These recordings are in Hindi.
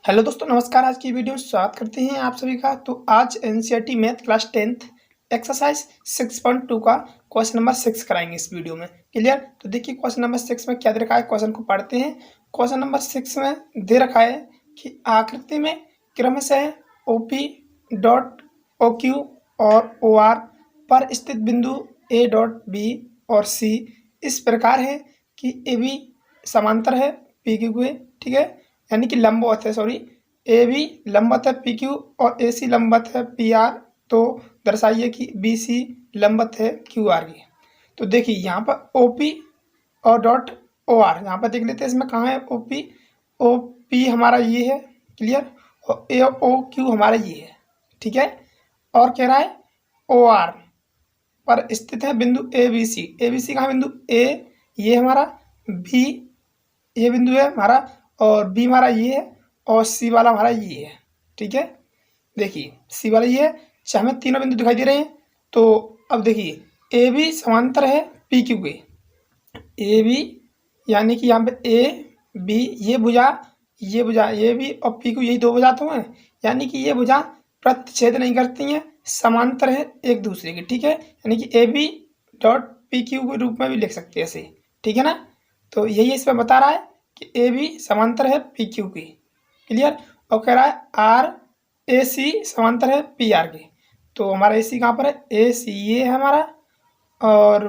हेलो दोस्तों, नमस्कार। आज की वीडियो में स्वागत करते हैं आप सभी का। तो आज NCERT math class 10th exercise 6.2 का क्वेश्चन नंबर 6 कराएंगे इस वीडियो में। क्लियर? तो देखिए क्वेश्चन नंबर 6 में क्या दे रखा है, क्वेश्चन को पढ़ते हैं। क्वेश्चन नंबर 6 में दे रखा है कि आकृति में क्रमशः OP डॉट OQ और OR पर स्थित बिंदु A डॉट B और C इस प्रकार है कि AB समांतर है PQ के, ठीक है, यानी कि लंबवत है। सॉरी, ए बी लंबवत है पी क्यू और ए सी लंबवत है पी आर। तो दर्शाइए कि बी सी लंबवत है क्यू आर की। तो देखिए यहाँ पर ओ पी और डॉट ओ आर, यहाँ पर देख लेते हैं इसमें कहाँ है ओ पी हमारा ये है, क्लियर, और ए ओ क्यू हमारा ये है, ठीक है। और कह रहा है ओ आर पर स्थित है बिंदु A B C. A B C कहाँ बिंदु ए ये हमारा, बी ये बिंदु है हमारा, और बी हमारा ये है, और सी वाला हमारा ये है, ठीक है। देखिए सी वाला ये है, हमें तीनों बिंदु दिखाई दे रहे हैं। तो अब देखिए ए बी समांतर है पी क्यू के। ए बी यानी कि यहाँ पे ए बी ये भुजा ए बी और पी क्यू यही दो भुजा तो हैं, यानी कि ये भुजा प्रतिच्छेद नहीं करती हैं, समांतर है एक दूसरे के, ठीक है। यानी कि A B dot P Q के रूप में भी लिख सकते हैं ऐसे, ठीक है ना। तो यही इसमें बता रहा है कि ए बी समांतर है पी क्यू की, क्लियर। और कह रहा है आर ए सी समांतर है पी आर के। तो हमारा ए सी कहाँ पर है, ए सी ये है हमारा, और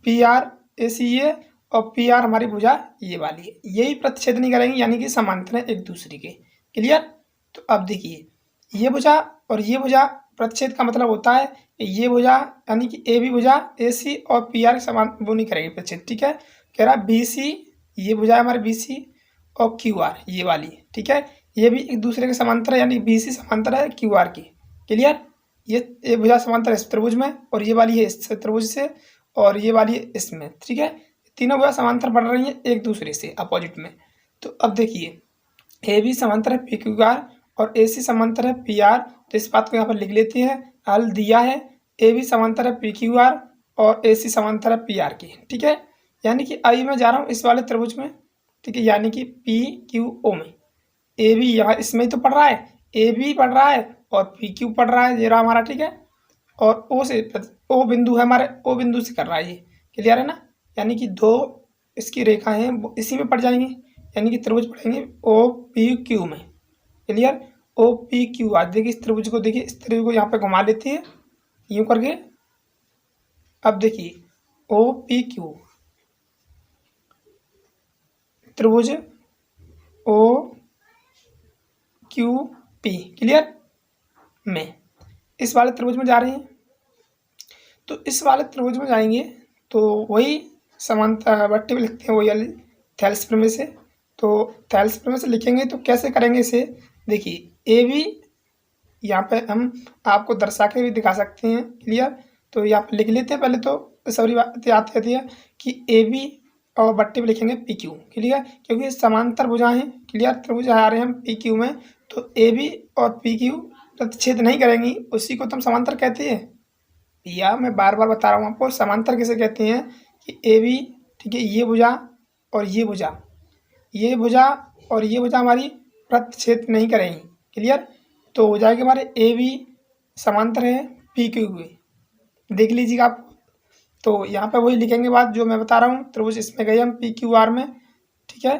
पी आर ए सी ये, और पी आर हमारी भुजा ये वाली है, यही प्रतिच्छेद नहीं करेंगे, यानी कि समांतर है एक दूसरे के, क्लियर। तो अब देखिए ये भुजा और ये भुजा प्रतिच्छेद का मतलब होता है ये भुजा यानी कि ए बी भुजा ए सी और पी आर समान वो नहीं करेंगे प्रतिच्छेद, ठीक है। कह रहा है बी सी ये भुजा है हमारे बी सी और क्यू आर ये वाली, ठीक है, ये भी एक दूसरे के समांतर है, यानी बी सी समांतर है क्यू आर की, क्लियर। ये भुजा समांतर है इस त्रिभुज में, और ये वाली है इस त्रिभुज से, और ये वाली है इसमें, ठीक है। तीनों भुजा समांतर बढ़ रही हैं एक दूसरे से अपोजिट में। तो अब देखिए ए बी समांतर है पी क्यू आर और ए सी समांतर है पी आर। तो इस बात को यहाँ पर लिख लेते हैं, हल दिया है ए बी समांतर है पी क्यू आर और ए सी समांतर है पी आर की, ठीक है। यानी कि अभी मैं जा रहा हूँ इस वाले त्रिभुज में, ठीक है, यानी कि पी क्यू ओ में। ए बी यहाँ इसमें ही तो पढ़ रहा है, ए बी पढ़ रहा है और पी क्यू पढ़ रहा है, ये रहा हमारा, ठीक है। और ओ से ओ बिंदु है हमारे, ओ बिंदु से कर रहा है ये, क्लियर है ना। यानी कि दो इसकी रेखा हैं वो इसी में पड़ जाएंगी, यानी कि त्रिभुज पढ़ेंगे ओ पी क्यू में, क्लियर। ओ पी क्यू आज देखिए इस त्रिभुज को, देखिए इस त्रिभुज को यहाँ पे घुमा लेते हैं यूँ करके। अब देखिए ओ पी क्यू त्रिभुज ओ क्यू पी, क्लियर, में इस वाले त्रिभुज में जा रहे हैं। तो इस वाले त्रिभुज में जाएंगे तो वही समानता बट्टी में लिखते हैं, वही वाली थैलेस प्रमेय से। तो थैलेस प्रमेय से लिखेंगे तो कैसे करेंगे इसे, देखिए ए बी यहाँ पे हम आपको दर्शा के भी दिखा सकते हैं, क्लियर। तो यहाँ पे लिख लेते हैं पहले, तो सारी बातें आती रहती है कि ए बी और बट्टी में लिखेंगे पी क्यू, क्लियर, क्योंकि समांतर भुजा हैं, क्लियर, त्रिभुज आ रहे हैं हम पी क्यू में। तो ए बी और पी क्यू प्रतिच्छेद नहीं करेंगी, उसी को तो हम समांतर कहते हैं। या मैं बार बार बता रहा हूँ आपको, समांतर किसे कहते हैं कि ए बी, ठीक है, ये भुजा और ये भुजा और ये भुजा हमारी प्रतिच्छेद नहीं करेंगी, क्लियर। तो हो जाएगा हमारे ए बी समांतर है पी क्यू के, देख लीजिएगा आप। तो यहाँ पे वही लिखेंगे बात जो मैं बता रहा हूँ, त्रिभुज इसमें गए हम पी क्यू आर में, ठीक है।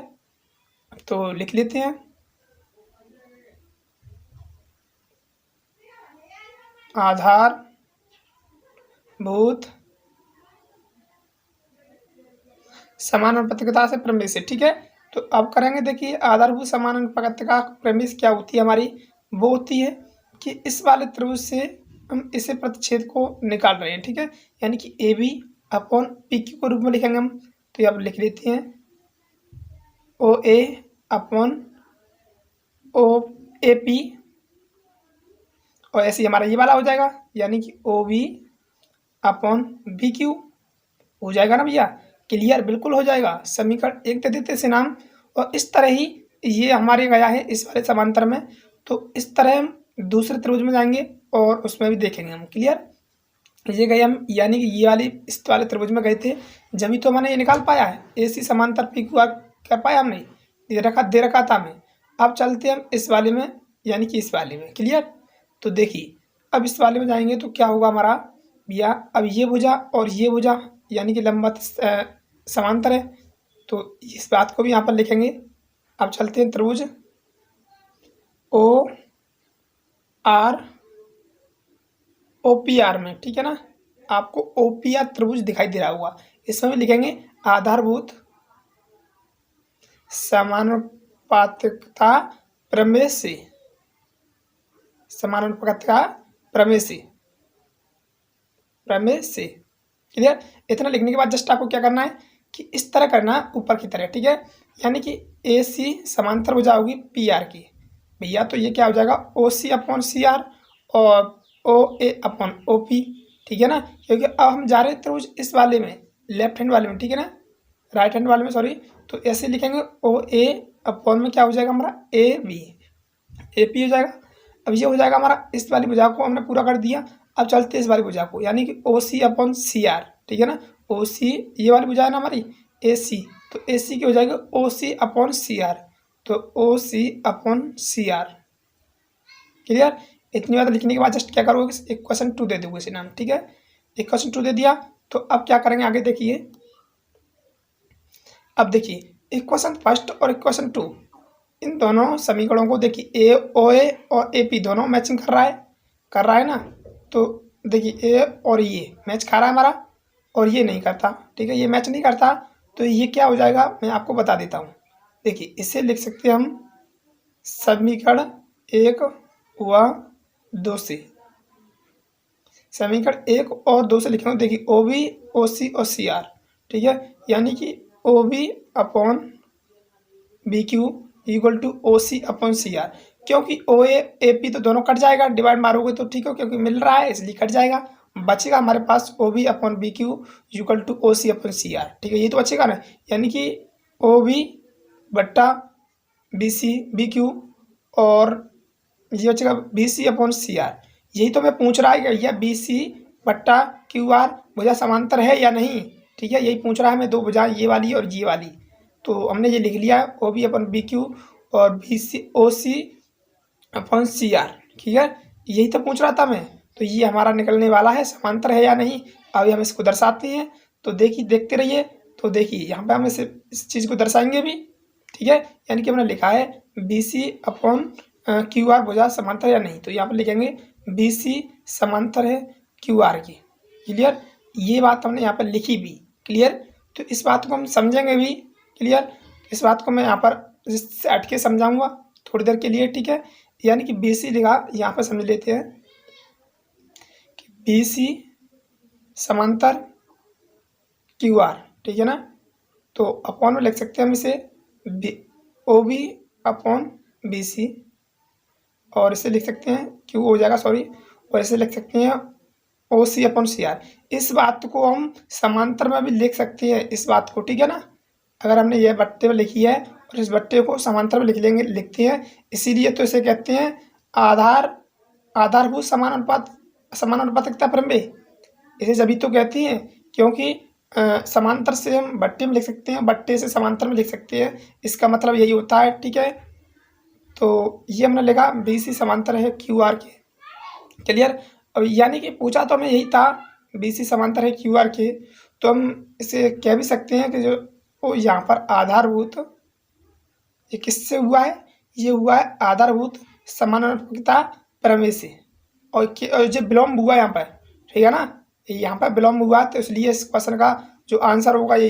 तो लिख लेते हैं आधारभूत समानुपातिकता से प्रमेय से, ठीक है। तो अब करेंगे, देखिए आधारभूत समानुपातिकता प्रमेय क्या होती है हमारी, वो होती है कि इस वाले त्रिभुज से हम इसे प्रतिच्छेद को निकाल रहे हैं, ठीक है, यानी कि A B upon P Q के रूप में लिखेंगे हम। तो अब लिख लेते हैं ओ ए अपॉन ओ ए पी, और ऐसे ही हमारा ये वाला हो जाएगा, यानी कि O B upon B Q हो जाएगा ना भैया, क्लियर, बिल्कुल हो जाएगा। समीकरण एक दे देते से नाम, और इस तरह ही ये हमारे गया है इस वाले समांतर में। तो इस तरह हम दूसरे त्रिभुज में जाएंगे और उसमें भी देखेंगे हम, क्लियर। ये गए हम, यानी कि ये वाली इस वाले त्रिभुज में गए थे, जब ही तो मैंने ये निकाल पाया है ए सी समांतर पी क्यू आर कर पाया हमने, ये रखा दे रखा था हमें। अब चलते हैं हम इस वाले में, यानी कि इस वाले में। क्लियर? तो देखिए अब इस वाले में जाएंगे तो क्या होगा हमारा भैया, अब ये भुजा और ये भुजा यानी कि लंबवत समांतर है, तो इस बात को भी यहाँ पर लिखेंगे। अब चलते हैं त्रिभुज O R O P R में, ठीक है ना। आपको ओ पी आर त्रिभुज दिखाई दे रहा होगा, इसमें भी लिखेंगे आधारभूत समानुपातिकता प्रमेय से, समानुपातिकता प्रमेय से। क्लियर? इतना लिखने के बाद जस्ट आपको क्या करना है कि इस तरह करना है ऊपर की तरह, ठीक है। यानी कि ए सी समांतर हो जाओगी पी आर की भैया, तो ये क्या हो जाएगा ओ सी अपॉन सी आर और ओ ए अपॉन ओ पी, ठीक है ना। क्योंकि अब हम जा रहे हैं त्रिभुज इस वाले में, लेफ्ट हैंड वाले में, ठीक है ना, राइट हैंड वाले में सॉरी। तो ऐसे लिखेंगे ओ ए अपॉन में क्या हो जाएगा हमारा ए बी, ए पी हो जाएगा। अब ये हो जाएगा हमारा, इस वाली भुजा को हमने पूरा कर दिया। अब चलते हैं इस वाली भुजा को, यानी कि ओ सी अपॉन सी आर, ठीक है ना। ओ सी ये वाली भुजा है ना हमारी ए सी, तो ए सी की हो जाएगी ओ सी अपॉन सी आर, तो ओ C upon C are. Clear? इतनी बात लिखने के बाद जस्ट क्या करोगे, इक्वेशन 2 दे दोगे इसे नाम, ठीक है। इक्वेशन 2 दे दिया, तो अब क्या करेंगे आगे देखिए। अब देखिए इक्वेशन फर्स्ट और इक्वेशन 2, इन दोनों समीकरणों को देखिए ए ओ ए और ए पी दोनों मैचिंग कर रहा है ना। तो देखिए ए और ये मैच खा रहा है हमारा, और ये नहीं करता, ठीक है, ये मैच नहीं करता। तो ये क्या हो जाएगा मैं आपको बता देता हूँ। देखिए इसे लिख सकते हैं हम समीकरण 1 व 2 से, समीकरण 1 और 2 से लिखेंगे। देखिए ओ बी ओ सी और सी आर, ठीक है, यानी कि O B upon B Q equal to O C upon C R. क्योंकि ओ ए पी तो दोनों कट जाएगा, डिवाइड मारोगे तो ठीक है, क्योंकि मिल रहा है इसलिए कट जाएगा। बचेगा हमारे पास O B upon B Q equal to O C upon C R, ठीक है, ये तो बचेगा ना। यानी कि ओ बी बट्टा बी सी बी क्यू और ये बचेगा B C upon C R. यही तो मैं पूछ रहा है कि भैया बी सी बट्टा क्यू आर भुजा समांतर है या नहीं, ठीक है, यही पूछ रहा है मैं, दो भुजाएं ये वाली और ये वाली। तो हमने ये लिख लिया ओ बी अपन बी क्यू और बी सी ओ सी अपन सी आर, ठीक है, यही तो पूछ रहा था मैं। तो ये हमारा निकलने वाला है समांतर है या नहीं। अभी हम इसको दर्शाते हैं, तो देखिए देखते रहिए। तो देखिए यहाँ पे हम इस चीज़ को दर्शाएंगे भी, ठीक है। यानी कि हमने लिखा है B C upon Q R भुजा समांतर या नहीं, तो यहाँ पर लिखेंगे बी सी समांतर है क्यू आर की। क्लियर? ये बात हमने यहाँ पर लिखी भी। क्लियर? तो इस बात को हम समझेंगे भी। क्लियर? इस बात को मैं यहाँ पर हट के समझाऊंगा थोड़ी देर के लिए, ठीक है। यानी कि बी सी लिखा, यहाँ पर समझ लेते हैं कि बी सी समांतर क्यू आर, ठीक है ना। तो अपॉन में लिख सकते हैं हम इसे O B upon B C, और इसे लिख सकते हैं क्यू हो जाएगा सॉरी, और इसे लिख सकते हैं ओ सी अपॉन सी आर। इस बात को हम समांतर में भी लिख सकते हैं इस बात को, ठीक है ना। अगर हमने ये बट्टे में लिखी है और इस बट्टे को समांतर में लिखते हैं, इसीलिए तो इसे कहते हैं आधारभूत समानुपातिकता प्रमेय। इसे सभी तो कहती हैं क्योंकि समांतर से हम बट्टे में लिख सकते हैं, बट्टे से समांतर में लिख सकते हैं, इसका मतलब यही होता है, ठीक है। तो ये हमने लिखा बी सी समांतर है क्यू आर के। क्लियर? अब यानी कि पूछा तो हमें यही था बी सी समांतर है क्यू आर के, तो हम इसे कह भी सकते हैं कि जो वो यहाँ पर आधारभूत, ये किससे हुआ है, ये हुआ है आधारभूत समानुपातिकता प्रमेय से, और जो विलोम हुआ यहाँ पर, ठीक है ना, यहाँ पर विलोम हुआ, तो इसलिए इस क्वेश्चन का जो आंसर होगा ये